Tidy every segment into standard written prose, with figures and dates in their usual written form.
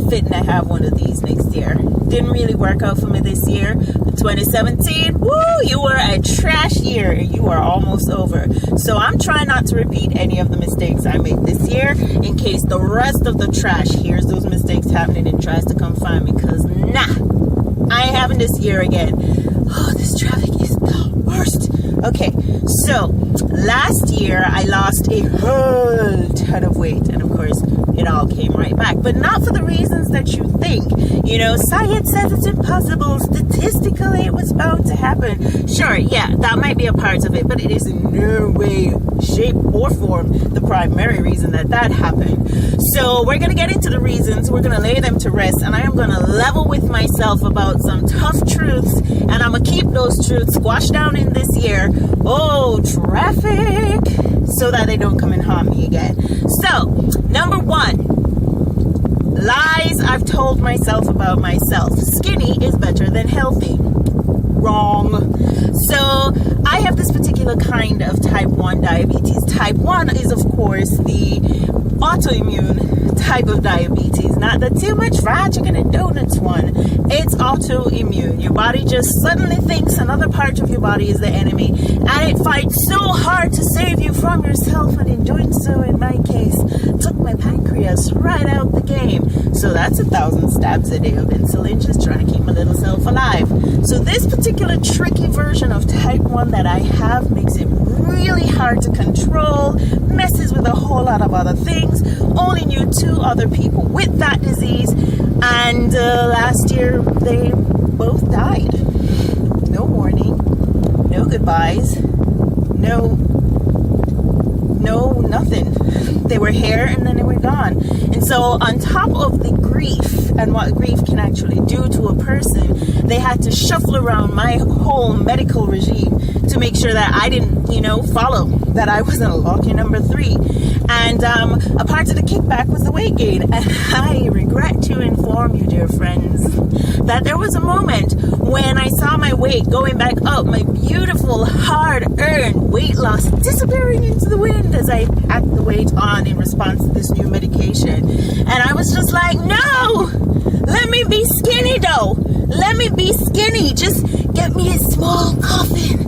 fitting to have one of these next year. Didn't really work out for me this year. 2017, woo, you were a trash year. You are almost over. So I'm trying not to repeat any of the mistakes I made this year in case the rest of the trash hears those mistakes happening and tries to come find me, because nah, I ain't having this year again. Oh, this traffic is the worst. Okay, so last year I lost a whole ton of weight, and of course it all came right back, but not for the reasons that you think. You know, science says it's impossible, statistically it was bound to happen. Sure, yeah, that might be a part of it, but it is in no way, shape, or form the primary reason that happened. So we're going to get into the reasons, we're going to lay them to rest, and I am going to level with myself about some tough truths, and I'm going to keep those truths squashed down in this year. Oh, traffic, so that they don't come and harm me again. So, number one, lies I've told myself about myself. Skinny is better than healthy. Wrong. So, I have this particular kind of type 1 diabetes. Type 1 is, of course, the autoimmune type of diabetes, not the too much fried chicken and donuts one. It's autoimmune. Your body just suddenly thinks another part of your body is the enemy, and it fights so hard to save you from yourself, and in doing so, in my case, took my pancreas right out the game. So that's 1,000 stabs a day of insulin just trying to keep my little self alive. So this particular tricky version of type 1 that I have makes it really hard to control, messes with a whole lot of other things, only knew 2 other people with that disease, and last year they both died. No warning, no goodbyes, no nothing. They were here and then they were gone. And so on top of the grief and what grief can actually do to a person, they had to shuffle around my whole medical regime to make sure that I didn't, follow, that I wasn't lucky number 3. And a part of the kickback was the weight gain. And I regret to inform you, dear friends, that there was a moment when I saw my weight going back up, my beautiful, hard-earned weight loss disappearing into the wind as I packed the weight on in response to this new medication. And I was just like, no! Let me be skinny, though! Let me be skinny! Just get me a small coffin!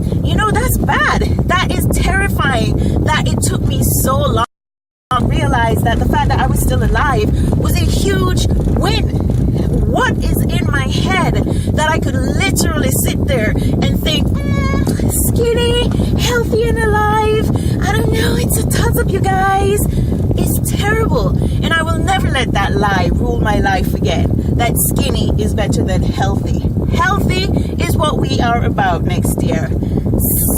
That's bad. That is terrifying that it took me so long to realize that the fact that I was still alive was a huge win. What is in my head that I could literally sit there and think, skinny, healthy and alive? I don't know, it's a toss-up, you guys. It's terrible. And I will never let that lie rule my life again, that skinny is better than healthy. Healthy is what we are about next year.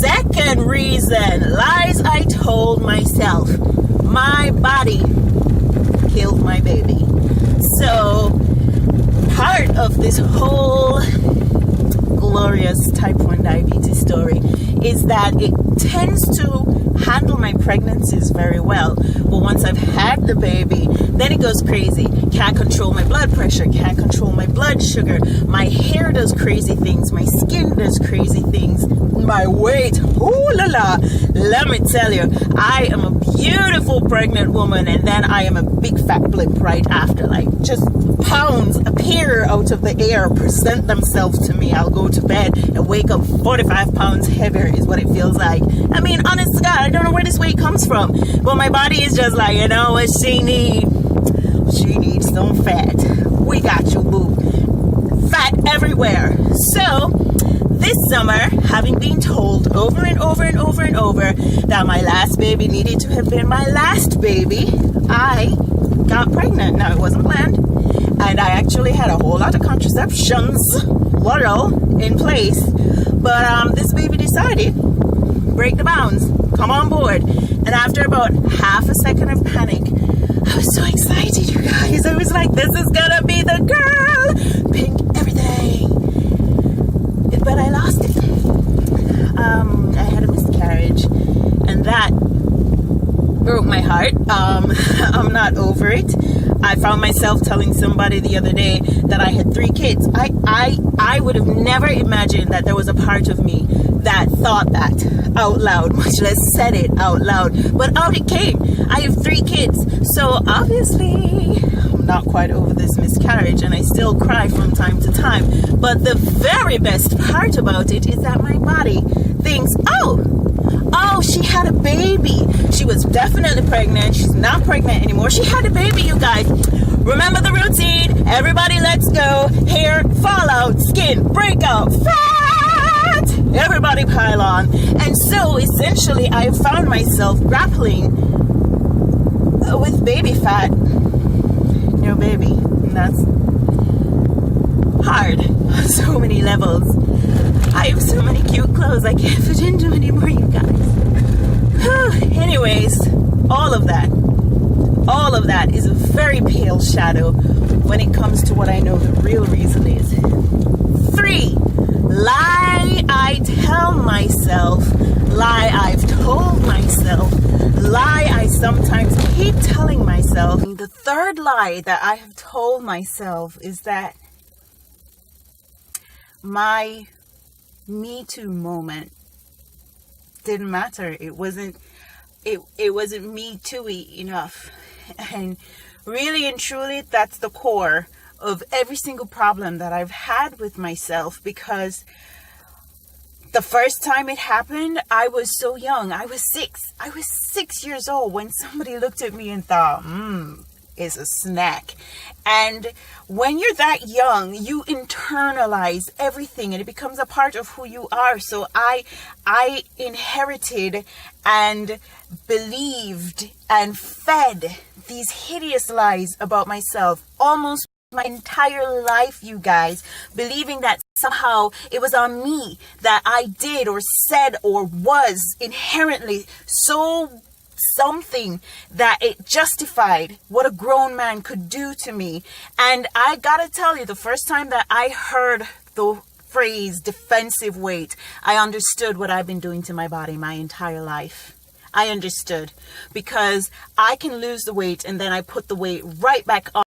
Second reason, lies I told myself. My body killed my baby. So, part of this whole glorious type 1 diabetes story is that it tends to handle my pregnancies very well. But once I've had the baby, then it goes crazy. Can't control my blood pressure, can't control my blood sugar. My hair does crazy things, my skin does crazy things. My weight, ooh la la, let me tell you, I am a beautiful pregnant woman, and then I am a big fat blimp right after. Like, just pounds appear out of the air, present themselves to me. I'll go to bed and wake up 45 pounds heavier is what it feels like. I mean, honest to God, I don't know where this weight comes from, but my body is just like, you know what she needs? She needs some fat. We got you, boo. Fat everywhere. So, this summer, having been told over and over and over and over that my last baby needed to have been my last baby, I got pregnant. Now, it wasn't planned, and I actually had a whole lot of contraceptions, plural, in place, but this baby decided, break the bounds, come on board. And after about half a second of panic, I was so excited, you guys. I was like, this is gonna be the girl, pink everything. But I lost it. I had a miscarriage, and that broke my heart. I'm not over it. I found myself telling somebody the other day that I had 3 kids. I would have never imagined that there was a part of me that thought that out loud, much less said it out loud. But out it came. I have 3 kids. So obviously, I'm not quite over this miscarriage. miscarriage, and I still cry from time to time. But the very best part about it is that my body thinks, oh, she had a baby. She was definitely pregnant. She's not pregnant anymore. She had a baby, you guys. Remember the routine. Everybody let's go. Hair, fallout, skin, breakout, fat. Everybody pile on. And so essentially I found myself grappling with baby fat. No baby. And that's hard on so many levels. I have so many cute clothes I can't fit into anymore, you guys. Anyways, all of that is a very pale shadow when it comes to what I know the real reason is. 3, lie I tell myself, lie I've told myself, lie I sometimes keep telling myself. The third lie that I have told myself is that my Me Too moment didn't matter. It wasn't Me Too-y enough. And really and truly, that's the core of every single problem that I've had with myself, because the first time it happened, I was so young. I was 6 years old when somebody looked at me and thought, it's a snack. And when you're that young, you internalize everything and it becomes a part of who you are. So I inherited and believed and fed these hideous lies about myself almost my entire life, you guys, believing that somehow it was on me that I did or said or was inherently so something that it justified what a grown man could do to me. And I gotta tell you, the first time that I heard the phrase defensive weight, I understood what I've been doing to my body my entire life. I understood, because I can lose the weight and then I put the weight right back on.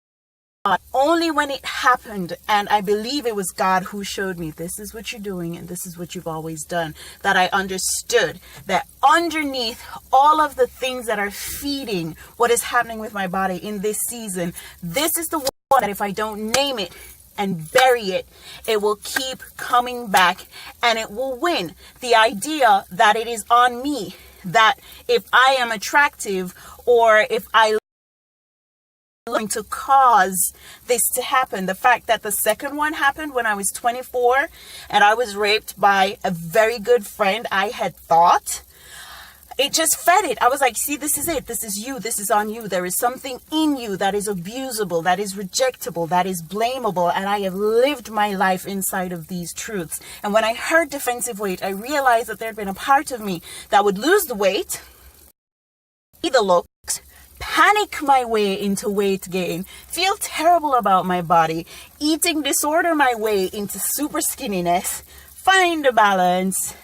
Only when it happened, and I believe it was God who showed me, this is what you're doing and this is what you've always done, that I understood that underneath all of the things that are feeding what is happening with my body in this season, this is the one that if I don't name it and bury it, it will keep coming back and it will win. The idea that it is on me, that if I am attractive or if I going to cause this to happen. The fact that the second one happened when I was 24 and I was raped by a very good friend, I had thought, it just fed it. I was like, see, this is it. This is you. This is on you. There is something in you that is abusable, that is rejectable, that is blamable. And I have lived my life inside of these truths. And when I heard defensive weight, I realized that there had been a part of me that would lose the weight, see the looks, panic my way into weight gain, feel terrible about my body, eating disorder my way into super skinniness, find a balance,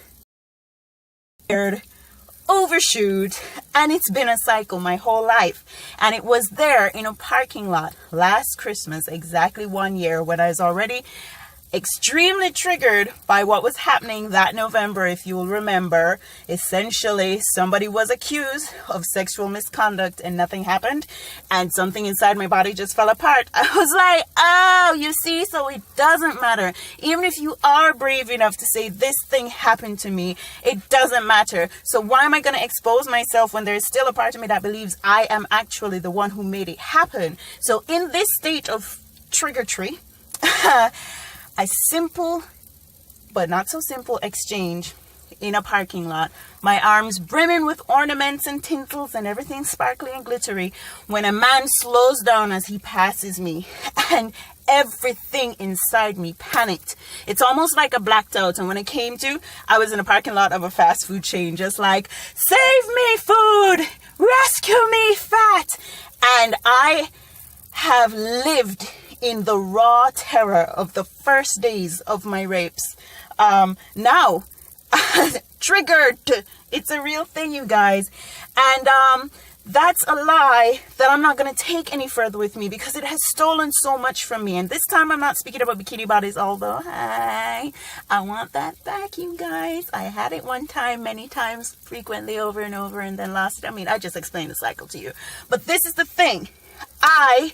overshoot, and it's been a cycle my whole life. And it was there in a parking lot last Christmas, exactly 1 year, when I was already extremely triggered by what was happening that November. If you will remember, essentially somebody was accused of sexual misconduct and nothing happened, and something inside my body just fell apart. I was like, oh, you see, so it doesn't matter. Even if you are brave enough to say this thing happened to me, it doesn't matter. So why am I going to expose myself when there's still a part of me that believes I am actually the one who made it happen? So in this state of triggertree, a simple, but not so simple exchange in a parking lot, my arms brimming with ornaments and tinsels and everything sparkly and glittery, when a man slows down as he passes me, and everything inside me panicked. It's almost like a blacked out. And when it came to, I was in a parking lot of a fast food chain, just like, save me food, rescue me fat. And I have lived in the raw terror of the first days of my rapes. Now, triggered. It's a real thing, you guys. And that's a lie that I'm not going to take any further with me, because it has stolen so much from me. And this time I'm not speaking about bikini bodies, although, hey, I want that back, you guys. I had it one time, many times, frequently, over and over, and then lost it. I mean, I just explained the cycle to you. But this is the thing. I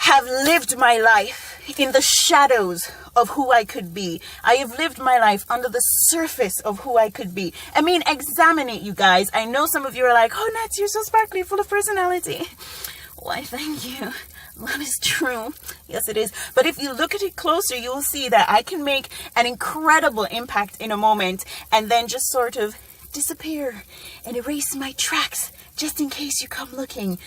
have lived my life in the shadows of who I could be. I have lived my life under the surface of who I could be. I mean, examine it, you guys. I know some of you are like, oh, Nats, you're so sparkly, full of personality. Why, thank you. That is true. Yes, it is. But if you look at it closer, you will see that I can make an incredible impact in a moment and then just sort of disappear and erase my tracks just in case you come looking.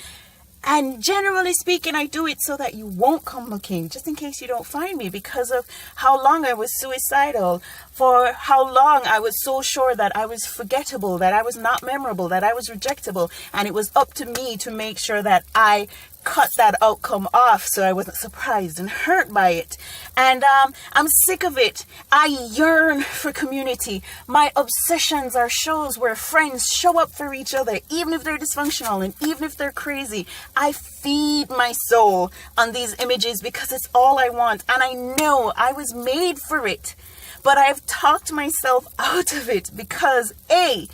And generally speaking, I do it so that you won't come looking, just in case you don't find me, because of how long I was suicidal, for how long I was so sure that I was forgettable, that I was not memorable, that I was rejectable. And it was up to me to make sure that I cut that outcome off so I wasn't surprised and hurt by it. And I'm sick of it. I yearn for community. My obsessions are shows where friends show up for each other, even if they're dysfunctional and even if they're crazy. I feed my soul on these images because it's all I want. And I know I was made for it. But I've talked myself out of it because A,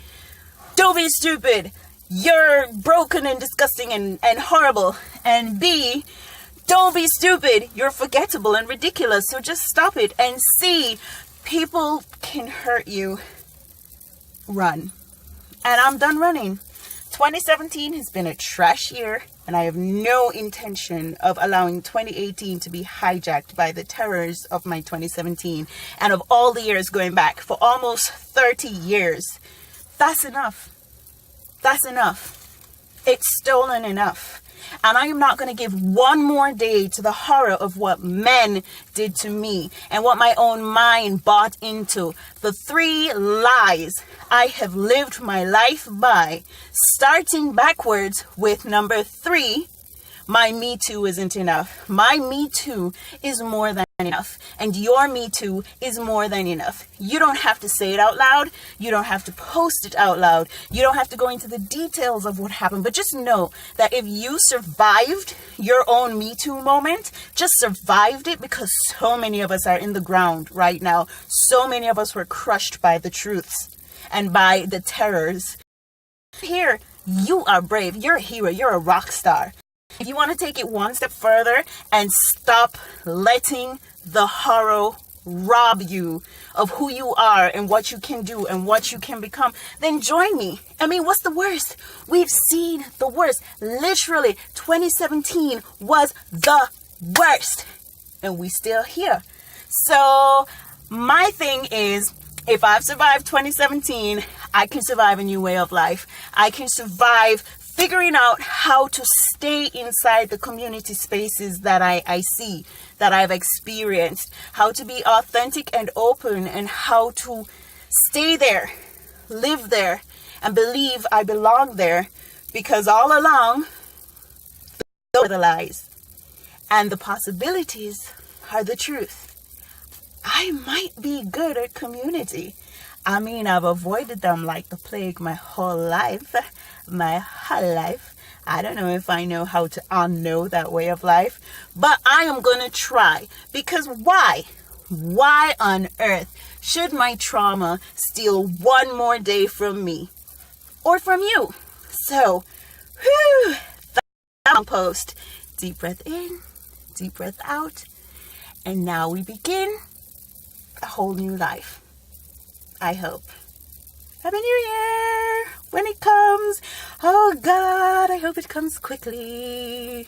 don't be stupid. You're broken and disgusting and horrible. And B, don't be stupid. You're forgettable and ridiculous. So just stop it. And C, people can hurt you. Run. And I'm done running. 2017 has been a trash year, and I have no intention of allowing 2018 to be hijacked by the terrors of my 2017 and of all the years going back for almost 30 years. That's enough. That's enough. It's stolen enough. And I am not going to give one more day to the horror of what men did to me and what my own mind bought into. The 3 lies I have lived my life by, starting backwards with number 3. My Me Too isn't enough. My Me Too is more than enough. And your Me Too is more than enough. You don't have to say it out loud. You don't have to post it out loud. You don't have to go into the details of what happened. But just know that if you survived your own Me Too moment, just survived it, because so many of us are in the ground right now. So many of us were crushed by the truths and by the terrors. Here, you are brave. You're a hero. You're a rock star. If you want to take it one step further and stop letting the horror rob you of who you are and what you can do and what you can become, then join me. I mean, what's the worst? We've seen the worst. Literally, 2017 was the worst. And we still here. So my thing is, if I've survived 2017, I can survive a new way of life. I can survive figuring out how to stay inside the community spaces that I see, that I've experienced, how to be authentic and open, and how to stay there, live there, and believe I belong there, because all along, those are the lies, and the possibilities are the truth. I might be good at community. I mean, I've avoided them like the plague my whole life. I don't know if I know how to unknow that way of life, but I am going to try. Because why? Why on earth should my trauma steal one more day from me or from you? So, that post. Deep breath in, deep breath out. And now we begin a whole new life. I hope. Happy New Year! When it comes, oh God, I hope it comes quickly.